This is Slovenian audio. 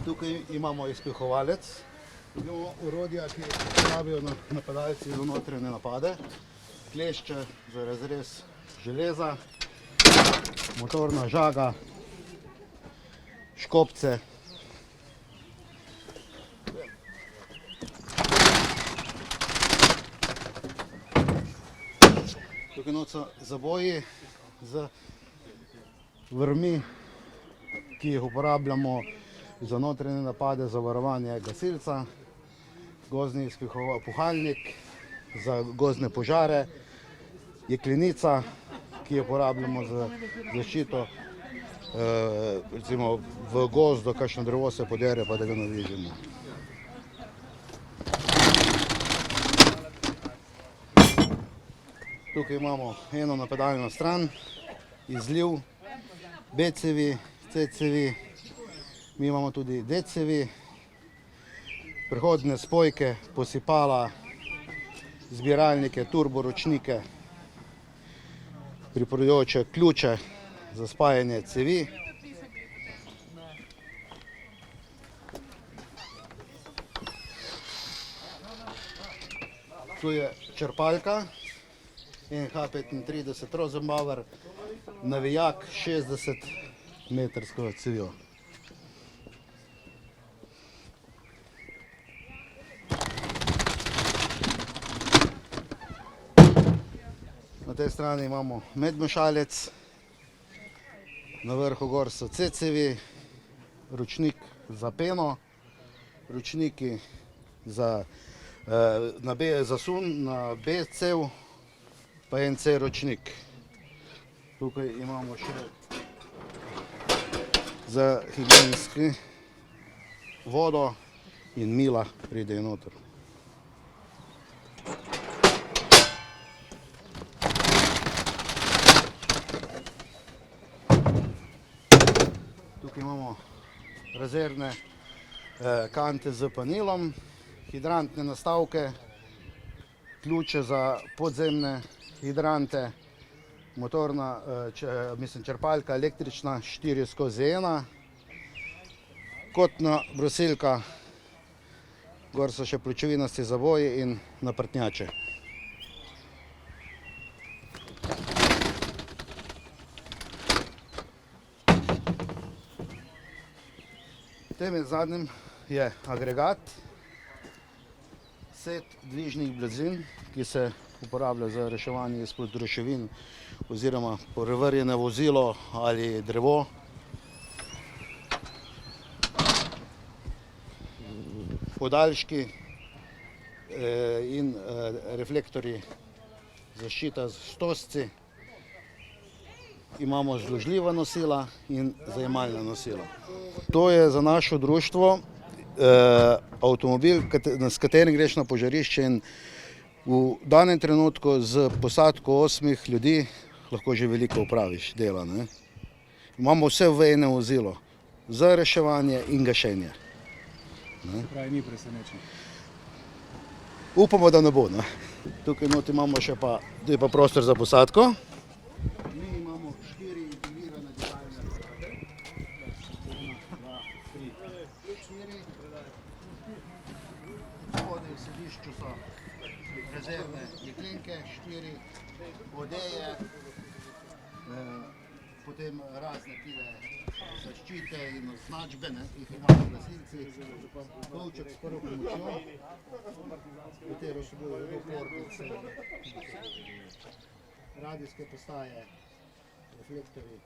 Tukaj imamo izpihovalec, imamo orodja, ki uporabljajo napadalci za notranje napade, klešče za razrez železa, motorna žaga, škopce. Tukaj not so zaboji z vrvmi, ki jih uporabljamo za notranje napade, za varovanje gasilca, gozdni puhalnik za gozdne požare, jeklenica, ki jo uporabljamo za zaščito, recimo v gozdu, kakšno drevo se podere, pa da ga navižemo. Tukaj imamo eno napadalno stran, izliv, B cevi, C cevi, mi imamo tudi D cevi, prehodne spojke, posipala, zbiralnike, turboročnike, pripadajoče ključe za spajanje cevi. Tu je črpalka, NH35 Rosenbauer, navijak 60 metrsko cevijo. Na tej strani imamo medmešalec, na vrhu gor so C cevi, ročnik za peno, ročniki za zasun na B cev, pa en C ročnik. Tukaj imamo še za higienski vodo in mila pridejo noter. Tukaj imamo rezervne kante z panelom, hidrantne nastavke, ključe za podzemne hidrante, motorna, črpalka električna 4/1, kotna brusilka, gor so še pločevinasti zaboji in naprtnjače. Tem zadnjem je agregat, set dvižnih blazin, ki se uporablja za reševanje izpod ruševin oziroma prevrjeno vozilo ali drevo. Podaljški in reflektorji, zaščita z stosci. Imamo zložljiva nosila in zajemalna nosila. To je za naše društvo avtomobil, s katerim greš na požarišče in v danem trenutku z posadko 8 ljudi lahko že veliko opraviš dela. Imamo vse v enem vozilu, za reševanje in gašenje. Pravi, ni presenečen. Upamo, da ne bo. Tukaj not imamo še pa prostor za posadko. Mi imamo 4 integrirane dihalne aparate. 1, 2, 3, 4. Vode v sedišču so rezervne jeklenke, 4 odeje, potem razne tile zaščite in označbe, jih imamo gasilci, kovček s prvo pomočjo, katero vsebujejo dopornice, radijske postaje, reflektorji.